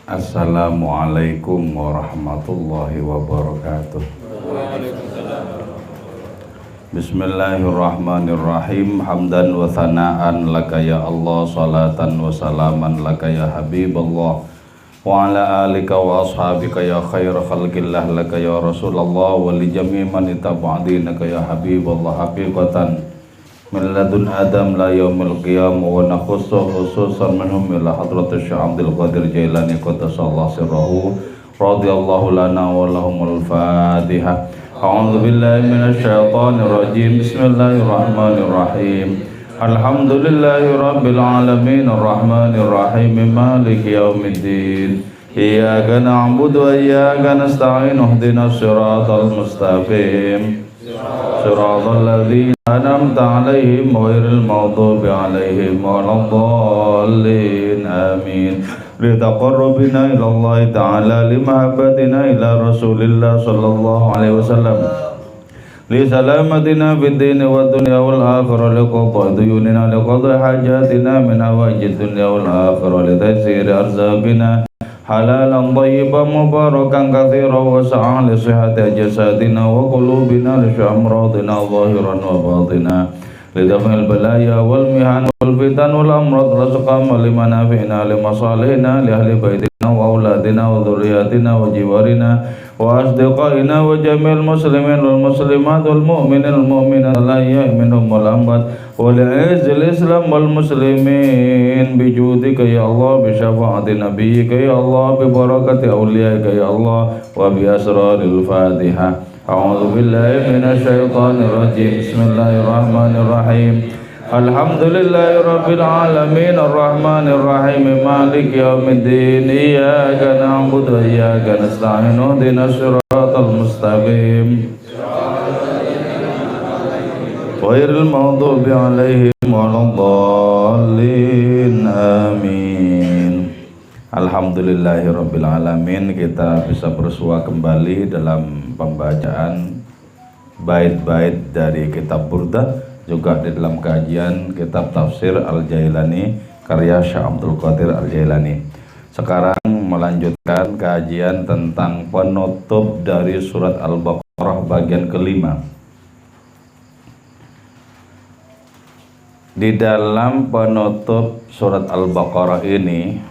Assalamualaikum warahmatullahi wabarakatuh. Bismillahirrahmanirrahim. Hamdan wa thana'an laka ya Allah, salatan wa salaman laka ya Habiballah, wa ala alika wa ashabika ya khair khalqillah laka ya Rasulullah, wa li jami' man itaba'dinaka ya Habiballah haqiqatan min ladun adam la yaumil qiyam, wa nakhussu khususan minhum ila hadratis Syekh Abdul Qadir Jailani qaddasallahu sirrahu radhiyallahu lana wa lahumul Fatihah. A'udzu billahi minasy syaithanir rajim. Bismillahirrahmanirrahim. Alhamdulillahi rabbil alamin arrahmanir rahim maliki yaumiddin. Iyyaka na'budu wa iyyaka nasta'in ihdinas siratal mustaqim. Siratal ladzina an'amta 'alaihim ghairil maghdubi 'alaihim waladdallin. Amin. Litaqarrubina ila Allah ta'ala limahabbatina ila Rasulillah sallallahu alaihi wasallam, li salamatina fid din wa dunya wal akhirah, li qadai duyunina, li qadai hajatina min hawajid dunya wal akhirah, li taysir arzaqina halalan thayyiban mubarakan katsiran wa sa'an, li sihhati jasadina wa qulubina, li syamradina zahiran wa batina, li daf'il balaya wal mihan wal fitan wal amrad, razaqan li manafi'ina li masalihina li ahli baitina wa auladina wa dhurriyyatina wa jiwarina wa asdiqaina wa jamil muslimin wal muslimat wal mu'minin wal mu'minat la minhum wal amwat wa li'izil islam wal muslimin bi judika ya Allah, bi syafaati nabiyyika ya Allah, bi barakati awliyaika ya Allah, wa bi asraril Fatihah. A'udzu billahi minasy syaithanir rajim. Bismillahirrahmanirrahim. Alhamdulillahi rabbil alamin arrahmanir rahim maliki yaumiddin. Iyyaka na'budu wa iyyaka nasta'in ihdinas siratal mustaqim. Ghairil maghdubi 'alaihim waladdallin. Amin. Alhamdulillahi rabbil alamin. Kita bisa bersua kembali dalam pembacaan bait-bait dari kitab Burdah, juga di dalam kajian kitab tafsir Al-Jailani karya Syekh Abdul Qadir Al-Jailani. Sekarang melanjutkan kajian tentang penutup dari surat Al-Baqarah bagian kelima. Di dalam penutup surat Al-Baqarah ini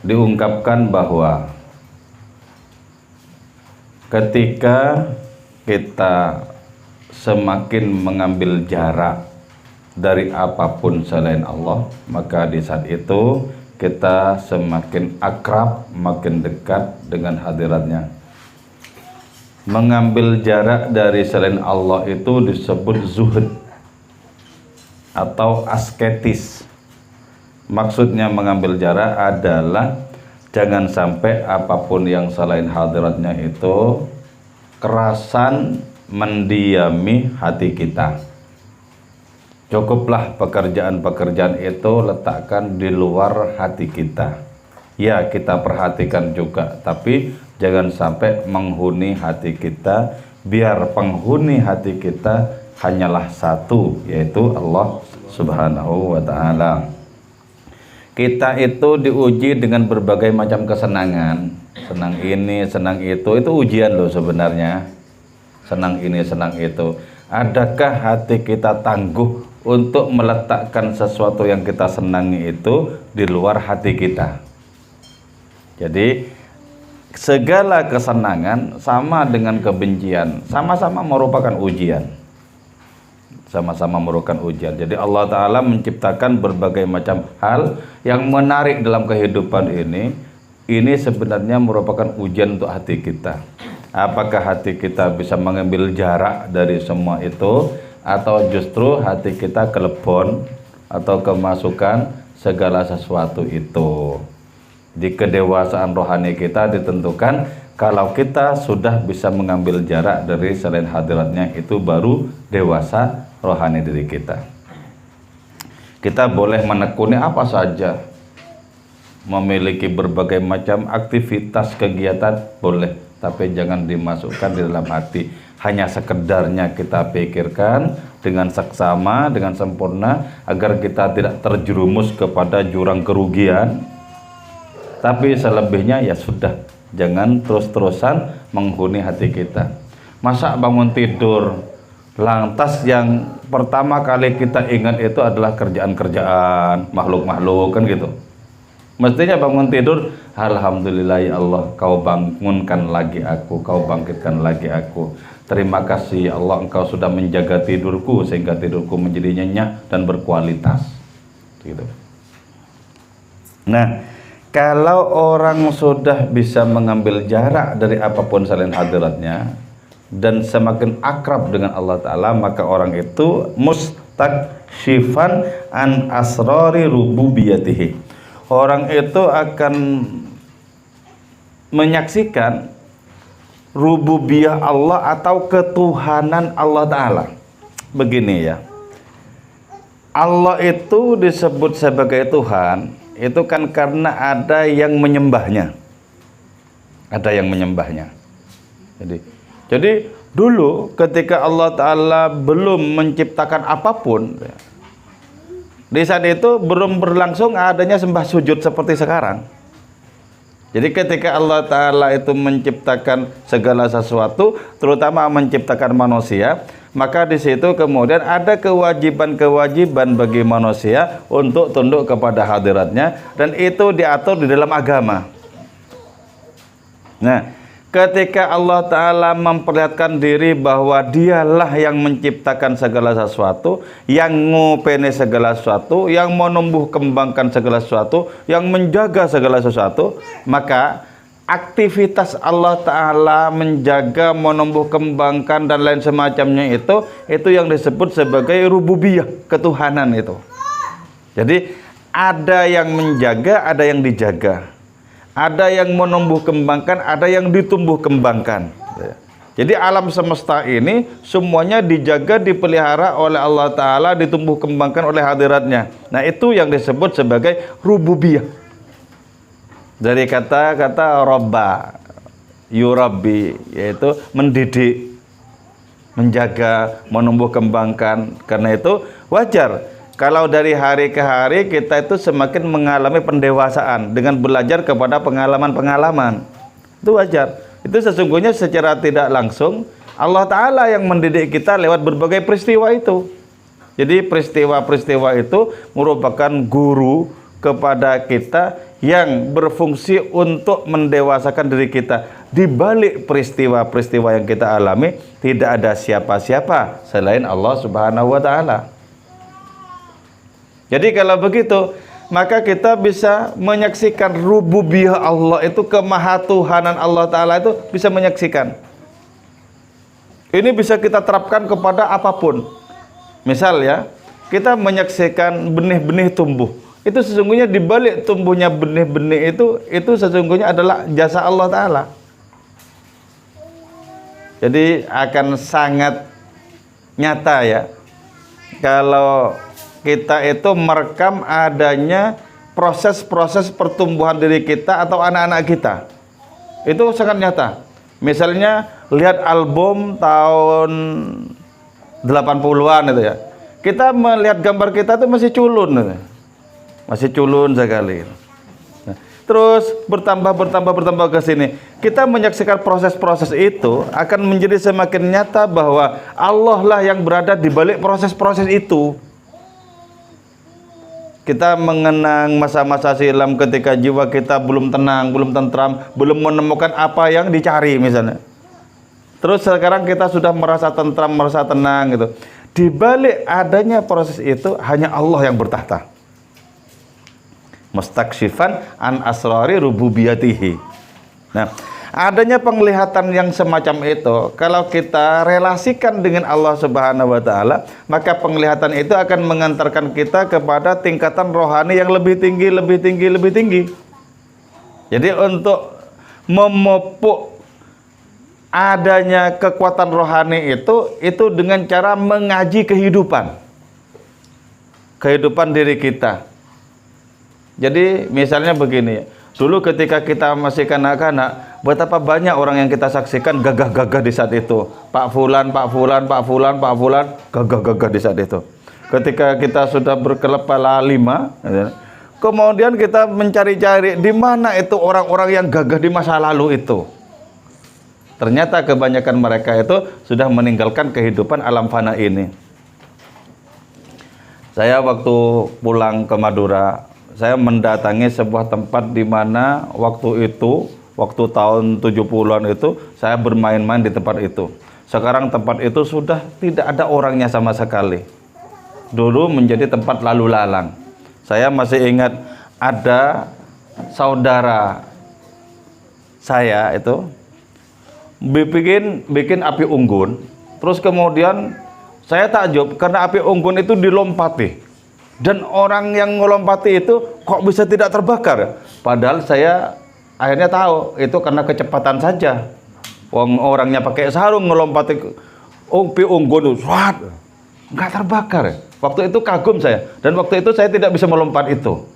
diungkapkan bahwa ketika kita semakin mengambil jarak dari apapun selain Allah, maka di saat itu kita semakin akrab, makin dekat dengan hadiratnya. Mengambil jarak dari selain Allah itu disebut zuhud atau asketis. Maksudnya mengambil jarak adalah jangan sampai apapun yang selain hadiratnya itu kerasan mendiami hati kita. Cukuplah pekerjaan-pekerjaan itu letakkan di luar hati kita. Ya, kita perhatikan juga, tapi jangan sampai menghuni hati kita. Biar penghuni hati kita hanyalah satu, yaitu Allah Subhanahu wa ta'ala. Kita itu diuji dengan berbagai macam kesenangan. Senang ini, senang itu ujian loh sebenarnya. Senang ini, senang itu. Adakah hati kita tangguh untuk meletakkan sesuatu yang kita senangi itu di luar hati kita? Jadi segala kesenangan sama dengan kebencian, sama-sama merupakan ujian. Sama-sama merupakan ujian. Jadi Allah Ta'ala menciptakan berbagai macam hal yang menarik dalam kehidupan ini sebenarnya merupakan ujian untuk hati kita. Apakah hati kita bisa mengambil jarak dari semua itu, atau justru hati kita kelebon atau kemasukan segala sesuatu itu. Di kedewasaan rohani kita ditentukan kalau kita sudah bisa mengambil jarak dari selain hadiratnya, itu baru dewasa rohani diri kita. Kita boleh menekuni apa saja, memiliki berbagai macam aktivitas kegiatan boleh, tapi jangan dimasukkan di dalam hati. hanya sekedarnya kita pikirkan dengan seksama, dengan sempurna, agar kita tidak terjerumus kepada jurang kerugian. Tapi selebihnya ya sudah, jangan terus-terusan menghuni hati kita. Masa bangun tidur, lantas yang pertama kali kita ingat itu adalah kerjaan-kerjaan, makhluk-makhluk, kan gitu. Mestinya bangun tidur, alhamdulillah ya Allah, kau bangunkan lagi aku, kau bangkitkan lagi aku. Terima kasih ya Allah, engkau sudah menjaga tidurku sehingga tidurku menjadi nyenyak dan berkualitas. Gitu. Nah, kalau orang sudah bisa mengambil jarak dari apapun selain hadiratnya dan semakin akrab dengan Allah Ta'ala, maka orang itu mustaksyifan an asrari rububiyatihi. Orang itu akan menyaksikan rububiyah Allah atau ketuhanan Allah Ta'ala. Begini ya, Allah itu disebut sebagai Tuhan itu kan karena ada yang menyembahnya. Ada yang menyembahnya. Jadi dulu ketika Allah Ta'ala belum menciptakan apapun, di saat itu belum berlangsung adanya sembah sujud seperti sekarang. Jadi ketika Allah Ta'ala itu menciptakan segala sesuatu, terutama menciptakan manusia, maka di situ kemudian ada kewajiban-kewajiban bagi manusia untuk tunduk kepada hadiratnya, dan itu diatur di dalam agama. Nah, ketika Allah Ta'ala memperlihatkan diri bahwa dialah yang menciptakan segala sesuatu, yang ngopeni segala sesuatu, yang menumbuh kembangkan segala sesuatu, yang menjaga segala sesuatu, maka aktivitas Allah Ta'ala menjaga, menumbuh kembangkan dan lain semacamnya itu yang disebut sebagai rububiyah, ketuhanan itu. Jadi ada yang menjaga, ada yang dijaga. Ada yang menumbuh kembangkan, ada yang ditumbuh kembangkan. Jadi alam semesta ini semuanya dijaga, dipelihara oleh Allah Ta'ala, ditumbuh kembangkan oleh hadiratnya. Nah, itu yang disebut sebagai rububiyah. Dari kata-kata robba, yurabbi, yaitu mendidik, menjaga, menumbuh kembangkan. Karena itu wajar kalau dari hari ke hari kita itu semakin mengalami pendewasaan dengan belajar kepada pengalaman-pengalaman. Itu wajar. Itu sesungguhnya secara tidak langsung Allah Ta'ala yang mendidik kita lewat berbagai peristiwa itu. Jadi peristiwa-peristiwa itu merupakan guru kepada kita yang berfungsi untuk mendewasakan diri kita. Di balik peristiwa-peristiwa yang kita alami, tidak ada siapa-siapa selain Allah Subhanahu wa Ta'ala. Jadi kalau begitu, maka kita bisa menyaksikan rububiyah Allah itu, kemahatuhanan Allah Ta'ala itu bisa menyaksikan. Ini bisa kita terapkan kepada apapun. Misal ya, kita menyaksikan benih-benih tumbuh. Itu sesungguhnya di balik tumbuhnya benih-benih itu sesungguhnya adalah jasa Allah Ta'ala. Jadi akan sangat nyata ya, kalau kita itu merekam adanya proses-proses pertumbuhan diri kita atau anak-anak kita. Itu sangat nyata. Misalnya lihat album tahun 80-an itu ya. Kita melihat gambar kita itu masih culun. Masih culun sekali. Nah, terus bertambah ke sini. Kita menyaksikan proses-proses itu akan menjadi semakin nyata bahwa Allah lah yang berada di balik proses-proses itu. Kita mengenang masa-masa silam ketika jiwa kita belum tenang, belum tentram, belum menemukan apa yang dicari misalnya. Terus sekarang kita sudah merasa tentram, merasa tenang gitu. Di balik adanya proses itu hanya Allah yang bertahta. Mustaksyifan an asrari rububiyatihi. Nah, adanya penglihatan yang semacam itu, kalau kita relasikan dengan Allah Subhanahu wa Ta'ala, maka penglihatan itu akan mengantarkan kita kepada tingkatan rohani yang lebih tinggi, lebih tinggi, lebih tinggi. Jadi untuk memupuk adanya kekuatan rohani itu dengan cara mengaji kehidupan diri kita. Jadi misalnya begini, dulu ketika kita masih kanak-kanak, Betapa banyak orang yang kita saksikan gagah-gagah di saat itu. Pak Fulan, Pak Fulan, Pak Fulan, Pak Fulan, gagah-gagah di saat itu. Ketika kita sudah berkepala 5, kemudian kita mencari-cari di mana itu orang-orang yang gagah di masa lalu itu. Ternyata kebanyakan mereka itu sudah meninggalkan kehidupan alam fana ini. Saya waktu pulang ke Madura, saya mendatangi sebuah tempat di mana waktu itu, waktu tahun 70-an itu, saya bermain-main di tempat itu. Sekarang tempat itu sudah tidak ada orangnya sama sekali. Dulu menjadi tempat lalu lalang. Saya masih ingat ada saudara saya itu bikin api unggun, terus kemudian saya takjub karena api unggun itu dilompati, dan orang yang melompati itu kok bisa tidak terbakar, padahal saya akhirnya tahu itu karena kecepatan saja. Orangnya pakai sarung melompati api unggun, nggak terbakar. Waktu itu kagum saya, dan waktu itu saya tidak bisa melompat itu.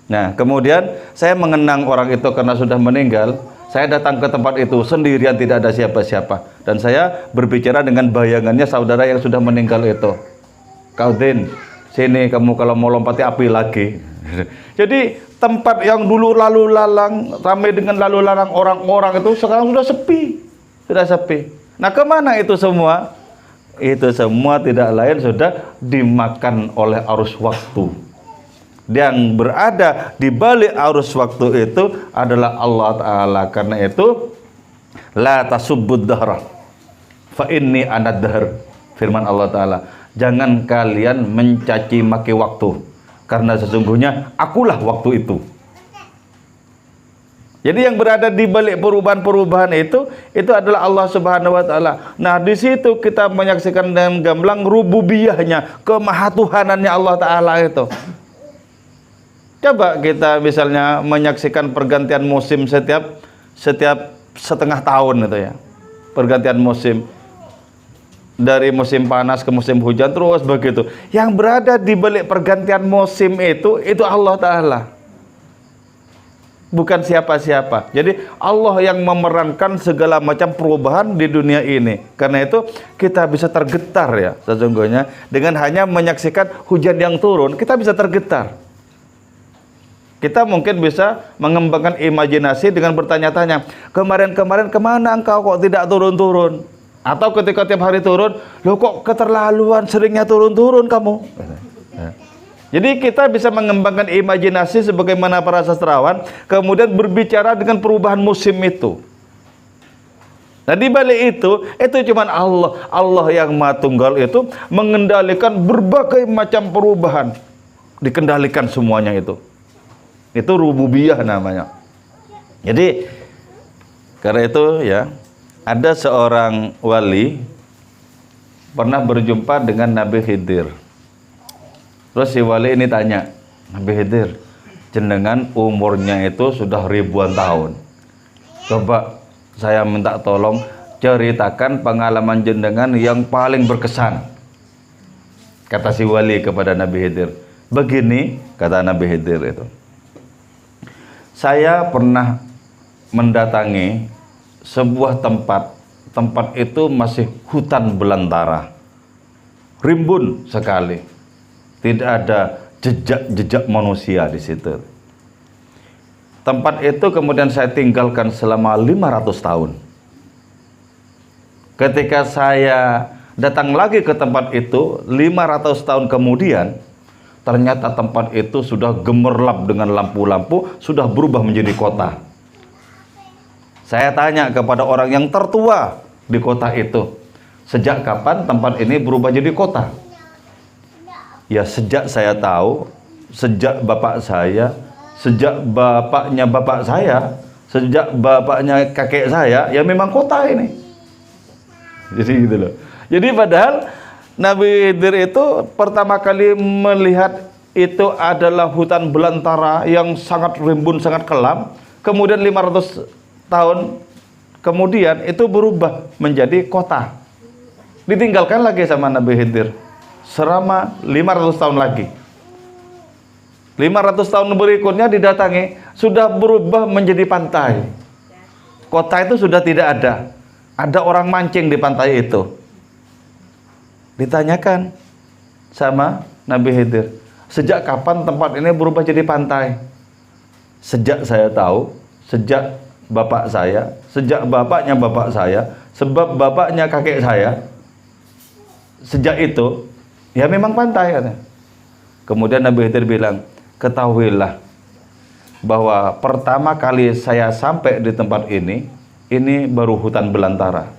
Nah, kemudian saya mengenang orang itu karena sudah meninggal. Saya datang ke tempat itu sendirian, tidak ada siapa-siapa, dan saya berbicara dengan bayangannya saudara yang sudah meninggal itu. Kaudin, sini kamu kalau mau lompati api lagi. Jadi tempat yang dulu lalu lalang, ramai dengan lalu lalang orang-orang itu sekarang sudah sepi. Nah, kemana itu semua? Itu semua tidak lain sudah dimakan oleh arus waktu. Yang berada di balik arus waktu itu adalah Allah Ta'ala. Karena itu la tasubbud dahra fa inni anad dahr, firman Allah Ta'ala, jangan kalian mencaci maki waktu, karena sesungguhnya akulah waktu itu. Jadi yang berada di balik perubahan-perubahan itu adalah Allah Subhanahu wa Ta'ala. Nah, di situ kita menyaksikan dengan gamblang rububiyahnya, kemahatuhanannya Allah Ta'ala itu. Coba kita misalnya menyaksikan pergantian musim setiap setengah tahun itu ya. Pergantian musim. Dari musim panas ke musim hujan terus begitu. Yang berada di balik pergantian musim itu Allah Ta'ala. Bukan siapa-siapa. Jadi Allah yang memerankan segala macam perubahan di dunia ini. Karena itu kita bisa tergetar ya sesungguhnya. Dengan hanya menyaksikan hujan yang turun, kita bisa tergetar. Kita mungkin bisa mengembangkan imajinasi dengan bertanya-tanya, kemarin-kemarin kemana engkau kok tidak turun-turun? Atau ketika tiap hari turun, loh kok keterlaluan seringnya turun-turun kamu? Jadi kita bisa mengembangkan imajinasi sebagaimana para sastrawan, kemudian berbicara dengan perubahan musim itu. Nah, di balik itu cuma Allah yang Maha Tunggal itu mengendalikan berbagai macam perubahan, dikendalikan semuanya itu. Itu rububiyah namanya. Jadi karena itu ya, ada seorang wali pernah berjumpa dengan Nabi Khidir. Terus si wali ini tanya, Nabi Khidir, jenengan umurnya itu sudah ribuan tahun. Coba saya minta tolong ceritakan pengalaman jenengan yang paling berkesan. Kata si wali kepada Nabi Khidir. Begini kata Nabi Khidir itu. Saya pernah mendatangi sebuah tempat itu masih hutan belantara, rimbun sekali, tidak ada jejak manusia di situ. Tempat itu kemudian saya tinggalkan selama 500 tahun. Ketika saya datang lagi ke tempat itu 500 tahun kemudian, ternyata tempat itu sudah gemerlap dengan lampu-lampu, sudah berubah menjadi kota. Saya tanya kepada orang yang tertua di kota itu, sejak kapan tempat ini berubah jadi kota? Ya, sejak saya tahu, sejak bapak saya, sejak bapaknya bapak saya, sejak bapaknya kakek saya, ya memang kota ini. Jadi gitu loh. Jadi padahal Nabi Khidir itu pertama kali melihat itu adalah hutan belantara yang sangat rimbun, sangat kelam. Kemudian 500 tahun kemudian itu berubah menjadi kota. Ditinggalkan lagi sama Nabi Khidir selama 500 tahun lagi. 500 tahun berikutnya didatangi, sudah berubah menjadi pantai. Kota itu sudah tidak ada. Ada orang mancing di pantai itu. Ditanyakan sama Nabi Khidir, sejak kapan tempat ini berubah jadi pantai? Sejak saya tahu, sejak bapak saya, sejak bapaknya bapak saya, sebab bapaknya kakek saya, sejak itu ya memang pantai katanya. Kemudian Nabi Khidir bilang, ketahuilah bahwa pertama kali saya sampai di tempat ini baru hutan belantara.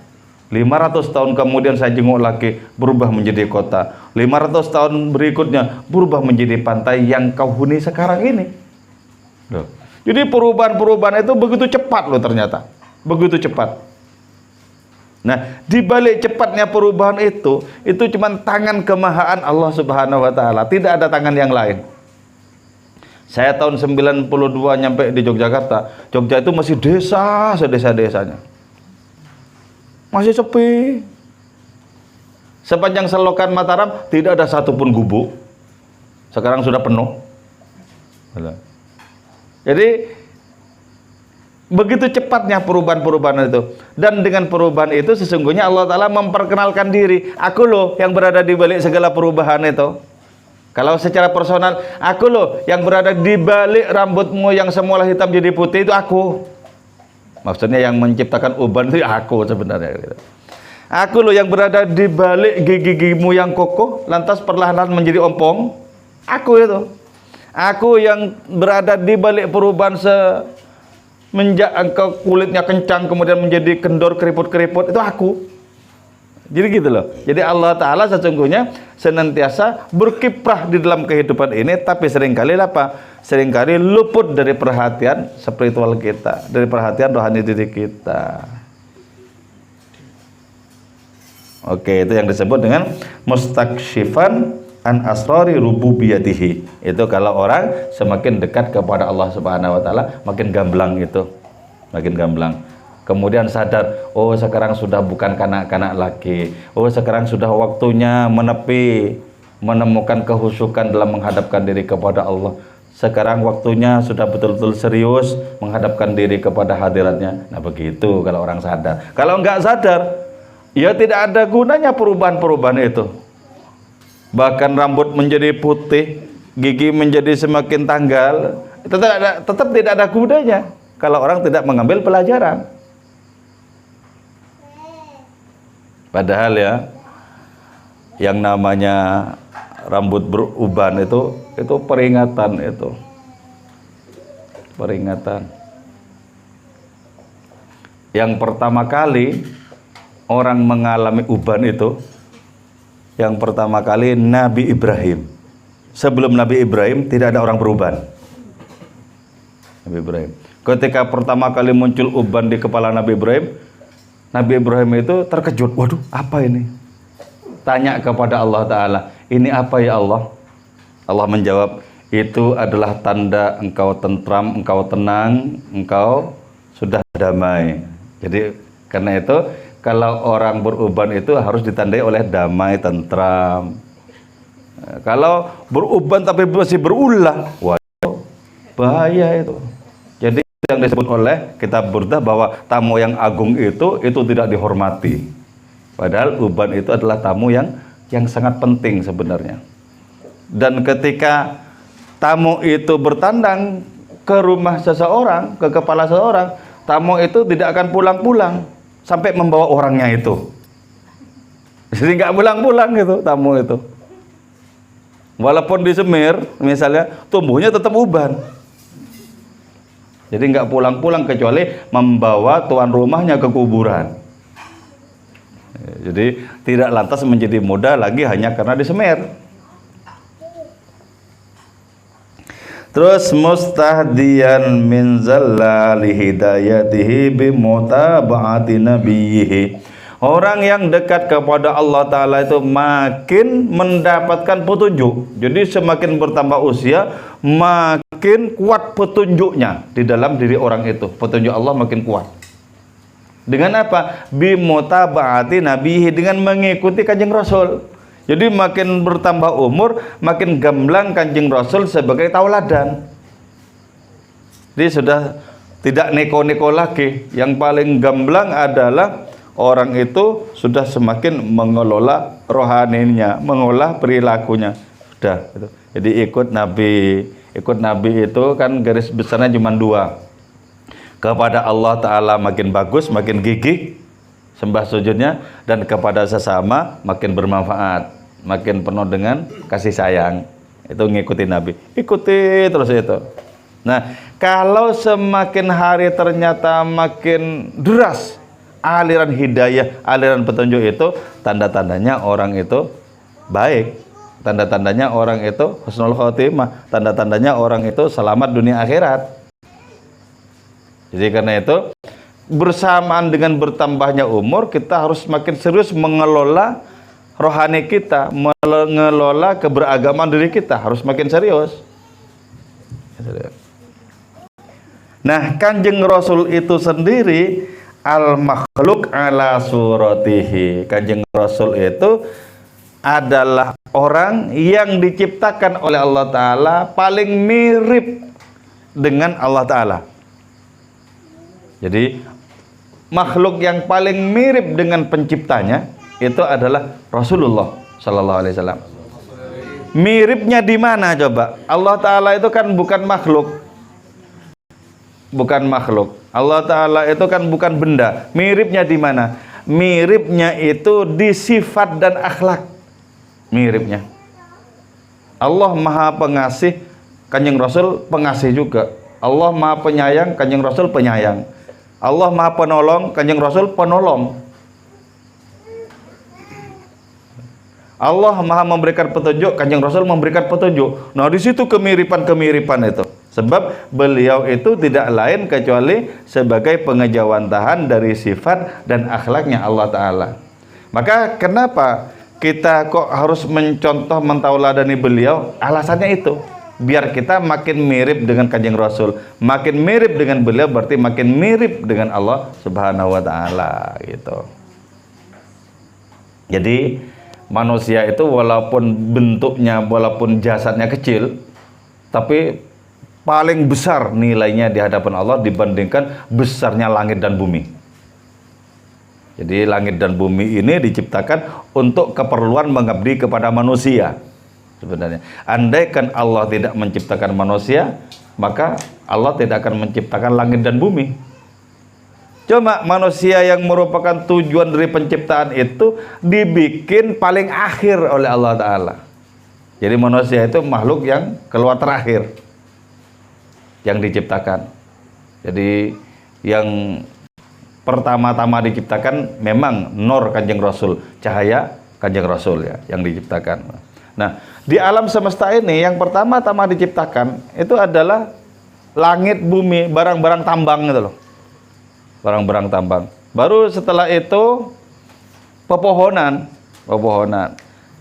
500 tahun kemudian saya jenguk lagi, berubah menjadi kota. 500 tahun berikutnya berubah menjadi pantai yang kau huni sekarang ini. Loh. Jadi perubahan-perubahan itu begitu cepat loh ternyata. Begitu cepat. Nah, di balik cepatnya perubahan itu cuma tangan kemahaan Allah Subhanahu wa taala, tidak ada tangan yang lain. Saya tahun 92 nyampe di Yogyakarta. Jogja itu masih desa, sedesa-desanya. Masih sepi. Sepanjang selokan Mataram tidak ada satupun gubuk. Sekarang sudah penuh. Jadi begitu cepatnya perubahan-perubahan itu. Dan dengan perubahan itu sesungguhnya Allah Ta'ala memperkenalkan diri. Aku loh yang berada di balik segala perubahan itu. Kalau secara personal, aku loh yang berada di balik rambutmu yang semula hitam jadi putih, itu aku. Maksudnya yang menciptakan uban itu aku sebenarnya. Aku loh yang berada di balik gigi-gigimu yang kokoh, lantas perlahan-lahan menjadi ompong. Aku itu. Aku yang berada di balik perubahan semenjak engkau kulitnya kencang kemudian menjadi kendor keriput-keriput, itu aku. Jadi gitu loh. Jadi Allah Ta'ala sesungguhnya senantiasa berkiprah di dalam kehidupan ini, tapi seringkali apa? Seringkali luput dari perhatian spiritual kita, dari perhatian rohani diri kita. Oke, itu yang disebut dengan mustaksyifan an asrari rububiyatihi. Itu kalau orang semakin dekat kepada Allah Subhanahu wa taala, makin gamblang itu. Makin gamblang. Kemudian sadar, oh sekarang sudah bukan kanak-kanak lagi. Oh sekarang sudah waktunya menepi, menemukan kehusukan dalam menghadapkan diri kepada Allah. Sekarang waktunya sudah betul-betul serius menghadapkan diri kepada hadiratnya. Nah begitu kalau orang sadar. Kalau enggak sadar, ya tidak ada gunanya perubahan-perubahan itu. Bahkan rambut menjadi putih, gigi menjadi semakin tanggal, tetap tidak ada gunanya kalau orang tidak mengambil pelajaran. Padahal ya, yang namanya rambut beruban itu peringatan itu. Peringatan. Yang pertama kali orang mengalami uban itu, yang pertama kali Nabi Ibrahim. Sebelum Nabi Ibrahim tidak ada orang beruban. Nabi Ibrahim. Ketika pertama kali muncul uban di kepala Nabi Ibrahim itu terkejut. Waduh, apa ini? Tanya kepada Allah Ta'ala, ini apa ya Allah? Allah menjawab, itu adalah tanda engkau tentram, engkau tenang, engkau sudah damai. Jadi karena itu kalau orang beruban itu harus ditandai oleh damai, tentram. Kalau beruban tapi masih berulah, waduh, bahaya itu. Jadi yang disebut oleh kitab Burdah bahwa tamu yang agung itu tidak dihormati. Padahal uban itu adalah tamu yang sangat penting sebenarnya. Dan ketika tamu itu bertandang ke rumah seseorang, ke kepala seseorang, tamu itu tidak akan pulang-pulang sampai membawa orangnya itu. Jadi nggak pulang-pulang gitu tamu itu. Walaupun disemir, misalnya tumbuhnya tetap uban. Jadi nggak pulang-pulang kecuali membawa tuan rumahnya ke kuburan. Jadi tidak lantas menjadi muda lagi hanya karena disemir. Terus mustahdiyan min zallali hidayatihi bimutaba'ati nabiyhi. Orang yang dekat kepada Allah Ta'ala itu makin mendapatkan petunjuk. Jadi semakin bertambah usia, makin kuat petunjuknya di dalam diri orang itu. Petunjuk Allah makin kuat. Dengan apa? Bimutaba'ati nabihi, dengan mengikuti Kanjeng Rasul. Jadi makin bertambah umur, makin gamblang Kanjeng Rasul sebagai tauladan. Jadi sudah tidak neko-neko lagi. Yang paling gamblang adalah orang itu sudah semakin mengelola rohaninya, mengolah perilakunya. Sudah gitu. Jadi ikut Nabi itu kan garis besarnya cuma dua. Kepada Allah Ta'ala makin bagus, makin gigih sembah sujudnya, dan kepada sesama makin bermanfaat, makin penuh dengan kasih sayang. Itu ngikuti Nabi, ikuti terus itu. Nah, kalau semakin hari ternyata makin deras aliran hidayah, aliran petunjuk itu, tanda-tandanya orang itu baik, tanda-tandanya orang itu husnul khotimah, tanda-tandanya orang itu selamat dunia akhirat. Jadi karena itu bersamaan dengan bertambahnya umur, kita harus makin serius mengelola rohani kita, mengelola keberagaman diri kita, harus makin serius. Nah, Kanjeng Rasul itu sendiri al-makhluk ala suratihi. Kanjeng Rasul itu adalah orang yang diciptakan oleh Allah Ta'ala paling mirip dengan Allah Ta'ala. Jadi makhluk yang paling mirip dengan penciptanya itu adalah Rasulullah Sallallahu Alaihi Wasallam. Miripnya di mana coba? Allah Ta'ala itu kan bukan makhluk, bukan makhluk. Allah Ta'ala itu kan bukan benda. Miripnya di mana? Miripnya itu di sifat dan akhlak. Miripnya. Allah Maha Pengasih, Kanjeng Rasul pengasih juga. Allah Maha Penyayang, Kanjeng Rasul penyayang. Allah Maha Penolong, Kanjeng Rasul penolong. Allah Maha memberikan petunjuk, Kanjeng Rasul memberikan petunjuk. Nah, di situ kemiripan-kemiripan itu. Sebab beliau itu tidak lain kecuali sebagai pengejawantahan dari sifat dan akhlaknya Allah Ta'ala. Maka kenapa kita kok harus mencontoh, mentauladani beliau? Alasannya itu, biar kita makin mirip dengan Kanjeng Rasul. Makin mirip dengan beliau berarti makin mirip dengan Allah Subhanahu wa Ta'ala gitu. Jadi manusia itu walaupun bentuknya, walaupun jasadnya kecil, tapi paling besar nilainya di hadapan Allah dibandingkan besarnya langit dan bumi. Jadi langit dan bumi ini diciptakan untuk keperluan mengabdi kepada manusia. Sebenarnya, andaikan Allah tidak menciptakan manusia, maka Allah tidak akan menciptakan langit dan bumi. Cuma manusia yang merupakan tujuan dari penciptaan itu dibikin paling akhir oleh Allah Ta'ala. Jadi manusia itu makhluk yang keluar terakhir yang diciptakan. Jadi yang pertama-tama diciptakan memang nur Kanjeng Rasul, cahaya Kanjeng Rasul ya yang diciptakan. Nah, di alam semesta ini yang pertama-tama diciptakan itu adalah langit, bumi, barang-barang tambang gitu loh. Barang-barang tambang. Baru setelah itu pepohonan.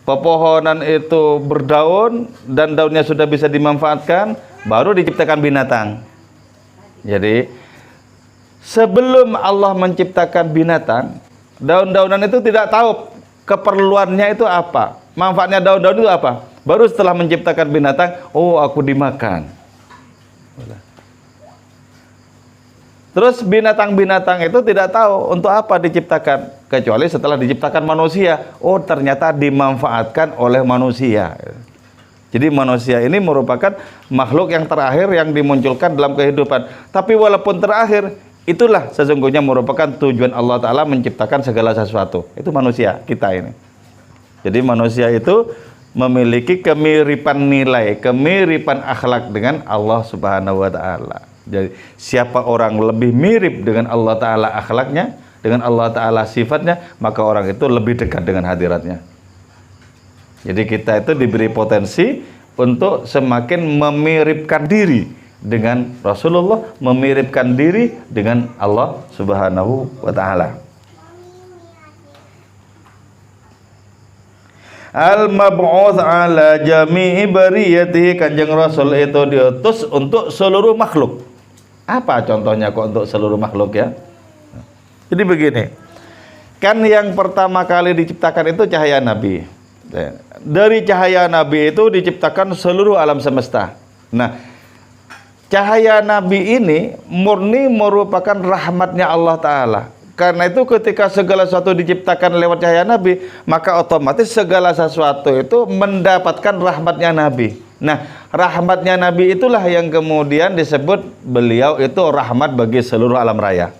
Pepohonan itu berdaun dan daunnya sudah bisa dimanfaatkan, baru diciptakan binatang. Jadi sebelum Allah menciptakan binatang, daun-daunan itu tidak tahu keperluannya itu apa, manfaatnya daun-daun itu apa. Baru setelah menciptakan binatang, oh aku dimakan. Terus binatang-binatang itu tidak tahu untuk apa diciptakan, kecuali setelah diciptakan manusia. Oh ternyata dimanfaatkan oleh manusia. Jadi manusia ini merupakan makhluk yang terakhir yang dimunculkan dalam kehidupan. Tapi walaupun terakhir, itulah sesungguhnya merupakan tujuan Allah Ta'ala menciptakan segala sesuatu. Itu manusia, kita ini. Jadi manusia itu memiliki kemiripan nilai, kemiripan akhlak dengan Allah Subhanahu wa Ta'ala. Jadi siapa orang lebih mirip dengan Allah Ta'ala akhlaknya, dengan Allah Ta'ala sifatnya, maka orang itu lebih dekat dengan hadiratnya. Jadi kita itu diberi potensi untuk semakin memiripkan diri dengan Rasulullah, memiripkan diri dengan Allah Subhanahu wa Ta'ala. Al-mab'uts ala jami'i bariyatihi, Kanjeng Rasul itu diutus untuk seluruh makhluk. Apa contohnya kok untuk seluruh makhluk ya? Jadi begini, kan yang pertama kali diciptakan itu cahaya Nabi. Dari cahaya Nabi itu diciptakan seluruh alam semesta. Nah, cahaya Nabi ini murni merupakan rahmatnya Allah Ta'ala. Karena itu ketika segala sesuatu diciptakan lewat cahaya Nabi, maka otomatis segala sesuatu itu mendapatkan rahmatnya Nabi. Nah, rahmatnya Nabi itulah yang kemudian disebut beliau itu rahmat bagi seluruh alam raya.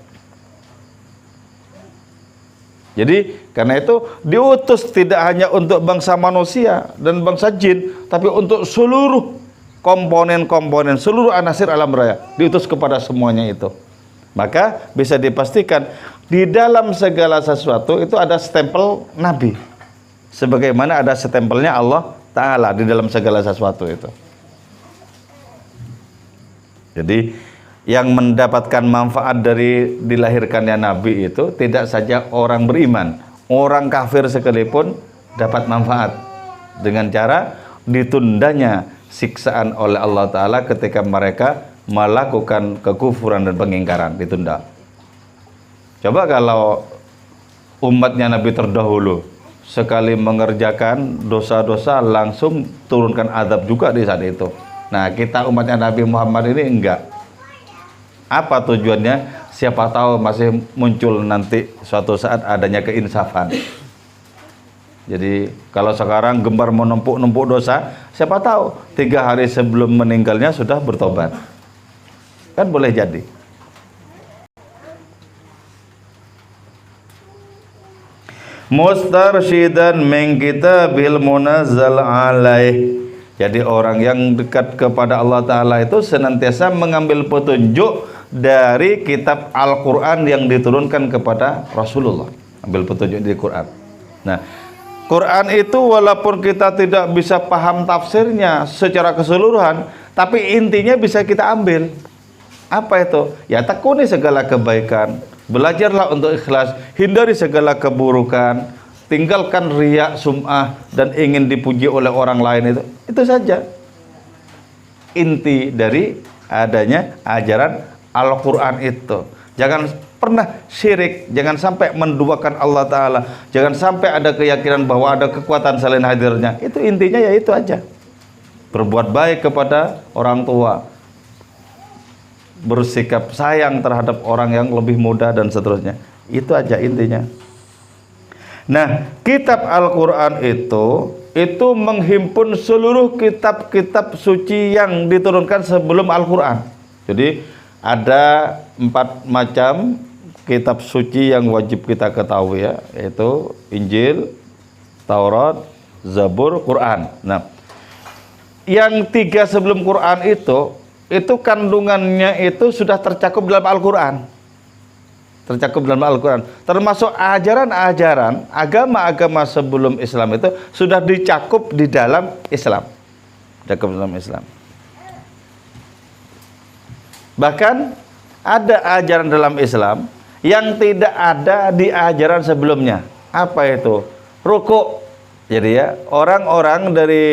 Jadi karena itu diutus tidak hanya untuk bangsa manusia dan bangsa jin, tapi untuk seluruh komponen-komponen, seluruh anasir alam raya, diutus kepada semuanya itu. Maka bisa dipastikan di dalam segala sesuatu itu ada stempel Nabi, sebagaimana ada stempelnya Allah Ta'ala di dalam segala sesuatu itu. Jadi yang mendapatkan manfaat dari dilahirkannya Nabi itu tidak saja orang beriman, orang kafir sekalipun dapat manfaat dengan cara ditundanya siksaan oleh Allah Ta'ala ketika mereka melakukan kekufuran dan pengingkaran, ditunda. Coba kalau umatnya Nabi terdahulu sekali mengerjakan dosa-dosa langsung turunkan azab juga di saat itu. Nah, kita umatnya Nabi Muhammad ini enggak. Apa tujuannya? Siapa tahu masih muncul nanti suatu saat adanya keinsafan. Jadi kalau sekarang gemar menumpuk-numpuk dosa, siapa tahu 3 hari sebelum meninggalnya sudah bertobat. Kan boleh jadi. Mustarsyidan min kitabil munazzal alaih. Jadi orang yang dekat kepada Allah Ta'ala itu senantiasa mengambil petunjuk dari kitab Al-Quran yang diturunkan kepada Rasulullah. Ambil petunjuk di Quran. Nah, Quran itu walaupun kita tidak bisa paham tafsirnya secara keseluruhan, tapi intinya bisa kita ambil. Apa itu? Ya, tekuni segala kebaikan, belajarlah untuk ikhlas, hindari segala keburukan, tinggalkan riya, sum'ah, dan ingin dipuji oleh orang lain itu saja inti dari adanya ajaran Al-Quran itu. Jangan pernah syirik, jangan sampai menduakan Allah Ta'ala, jangan sampai ada keyakinan bahwa ada kekuatan selain hadirnya. Itu intinya ya itu aja. Berbuat baik kepada orang tua, bersikap sayang terhadap orang yang lebih muda dan seterusnya. Itu aja intinya. Nah, kitab Al-Quran itu menghimpun seluruh kitab-kitab suci yang diturunkan sebelum Al-Quran. Jadi ada 4 macam kitab suci yang wajib kita ketahui ya, yaitu Injil, Taurat, Zabur, Quran. Nah, yang 3 sebelum Quran itu kandungannya itu sudah tercakup dalam Al-Quran. Tercakup dalam Al-Quran. Termasuk ajaran-ajaran agama-agama sebelum Islam itu sudah dicakup di dalam Islam. Dicakup dalam Islam. Bahkan ada ajaran dalam Islam yang tidak ada di ajaran sebelumnya. Apa itu? Rukuk. Jadi ya, orang-orang dari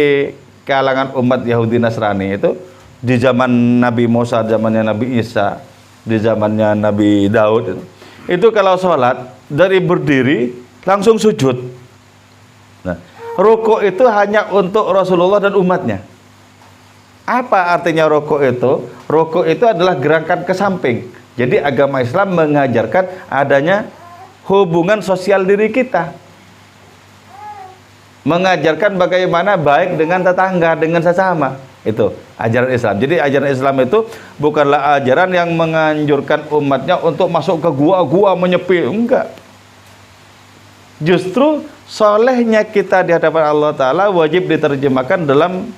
kalangan umat Yahudi Nasrani itu di zaman Nabi Musa, zamannya Nabi Isa, di zamannya Nabi Daud itu kalau sholat dari berdiri langsung sujud. Nah, rukuk itu hanya untuk Rasulullah dan umatnya. Apa artinya rukuk itu? Rukuk itu adalah gerakan ke samping. Jadi agama Islam mengajarkan adanya hubungan sosial diri kita. Mengajarkan bagaimana baik dengan tetangga, dengan sesama. Itu ajaran Islam. Jadi ajaran Islam itu bukanlah ajaran yang menganjurkan umatnya untuk masuk ke gua-gua menyepi. Enggak. Justru solehnya kita di hadapan Allah Ta'ala wajib diterjemahkan dalam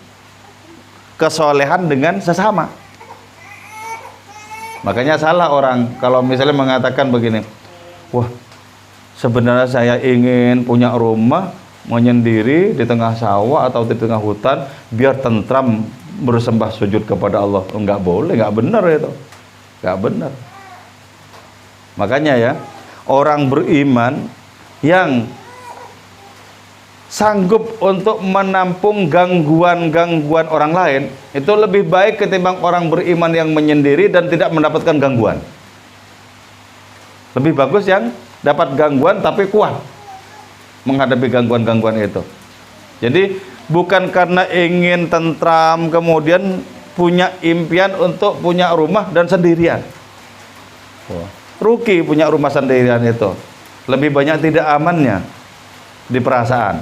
kesolehan dengan sesama. Makanya salah orang kalau misalnya mengatakan begini, wah sebenarnya saya ingin punya rumah menyendiri di tengah sawah atau di tengah hutan biar tentram bersembah sujud kepada Allah. Enggak boleh, enggak benar itu. Enggak benar. Makanya ya, orang beriman yang sanggup untuk menampung gangguan-gangguan orang lain itu lebih baik ketimbang orang beriman yang menyendiri dan tidak mendapatkan gangguan. Lebih bagus yang dapat gangguan tapi kuat menghadapi gangguan-gangguan itu. Jadi bukan karena ingin tentram kemudian punya impian untuk punya rumah dan sendirian. Rugi punya rumah sendirian itu. Lebih banyak tidak amannya di perasaan.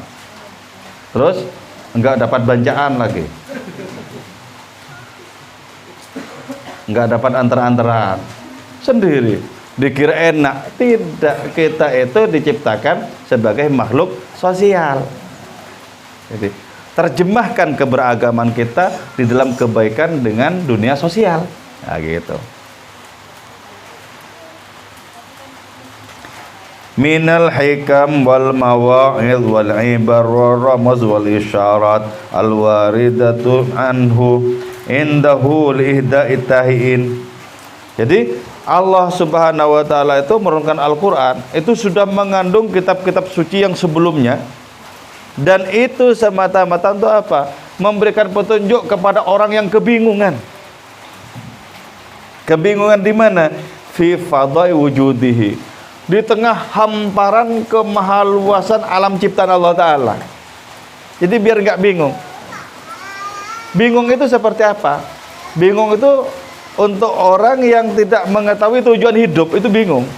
Terus enggak dapat banjaan lagi. Enggak dapat antar-antaran. Sendiri. Dikira enak. Tidak, kita itu diciptakan sebagai makhluk sosial. Jadi, terjemahkan keberagaman kita di dalam kebaikan dengan dunia sosial. Nah, gitu. Minal hikam wal mawa'id wal ibar wal ramaz wal isyarat al waridatu anhu indahu lihda'i tahiin. Jadi Allah Subhanahu wa taala itu menurunkan Al-Qur'an itu sudah mengandung kitab-kitab suci yang sebelumnya, dan itu semata-mata untuk apa? Memberikan petunjuk kepada orang yang kebingungan. Kebingungan di mana? Fi fadai wujudihi, di tengah hamparan kemahaluasan alam ciptaan Allah Ta'ala. Jadi biar nggak bingung. Bingung itu seperti apa? Bingung itu untuk orang yang tidak mengetahui tujuan hidup, itu bingung.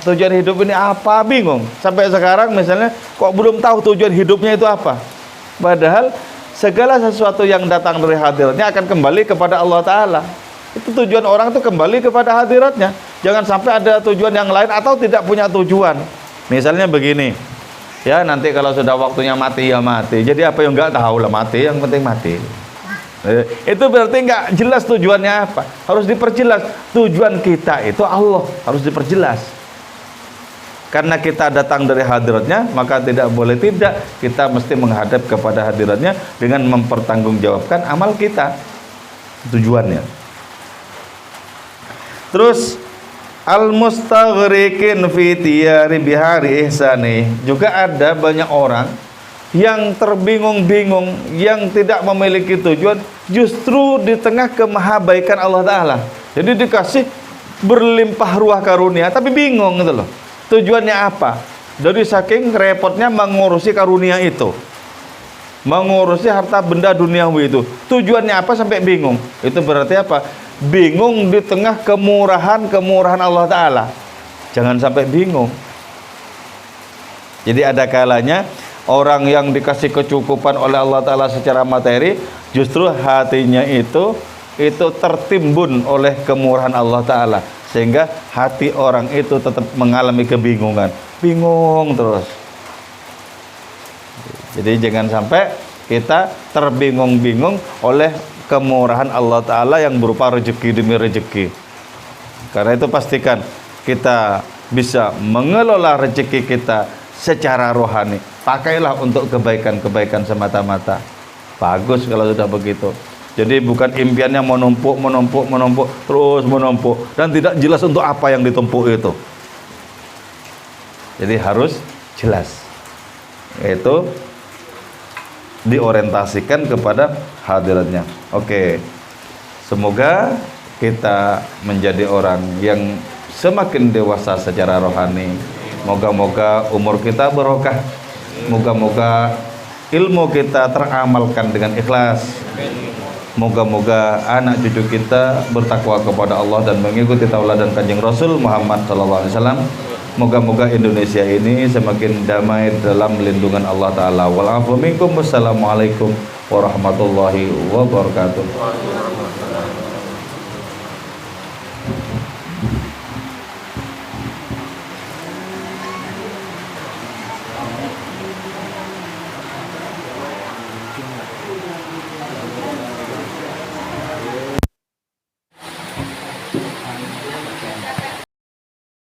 Tujuan hidup ini apa? Bingung. Sampai sekarang misalnya kok belum tahu tujuan hidupnya itu apa. Padahal segala sesuatu yang datang dari hadiratnya akan kembali kepada Allah Ta'ala. Itu tujuan orang itu kembali kepada hadiratnya. Jangan sampai ada tujuan yang lain atau tidak punya tujuan. Misalnya begini, ya nanti kalau sudah waktunya mati ya mati. Jadi apa yang nggak tahu lah mati, yang penting mati. Itu berarti nggak jelas tujuannya apa. Harus diperjelas. Tujuan kita itu Allah, harus diperjelas. Karena kita datang dari hadiratnya, maka tidak boleh tidak, kita mesti menghadap kepada hadiratnya dengan mempertanggungjawabkan amal kita. Tujuannya. Terus al-mustaghriqin fi tiyari bihari ihsani, juga ada banyak orang yang terbingung-bingung, yang tidak memiliki tujuan, justru di tengah kemahabaikan Allah Ta'ala. Jadi dikasih berlimpah ruah karunia, tapi bingung gitu loh. Tujuannya apa? Dari saking repotnya mengurusi karunia itu, mengurusi harta benda duniawi itu. Tujuannya apa sampai bingung? Itu berarti apa? Bingung di tengah kemurahan Allah Ta'ala. Jangan sampai bingung. Jadi ada kalanya orang yang dikasih kecukupan oleh Allah Ta'ala secara materi, justru hatinya itu tertimbun oleh kemurahan Allah Ta'ala, sehingga hati orang itu tetap mengalami kebingungan, bingung terus. Jadi jangan sampai kita terbingung-bingung oleh kemurahan Allah Ta'ala yang berupa rezeki demi rezeki. Karena itu pastikan kita bisa mengelola rezeki kita secara rohani. Pakailah untuk kebaikan-kebaikan semata-mata. Bagus kalau sudah begitu. Jadi bukan impiannya menumpuk, terus menumpuk, dan tidak jelas untuk apa yang ditumpuk itu. Jadi harus jelas. Itu diorientasikan kepada hadiratnya. Oke. Semoga kita menjadi orang yang semakin dewasa secara rohani. Moga-moga umur kita barokah. Moga-moga ilmu kita teramalkan dengan ikhlas. Moga-moga anak cucu kita bertakwa kepada Allah dan mengikuti tauladan Kanjeng Rasul Muhammad SAW. Moga-moga Indonesia ini semakin damai dalam lindungan Allah Ta'ala. Wassalamualaikum warahmatullahi wabarakatuh.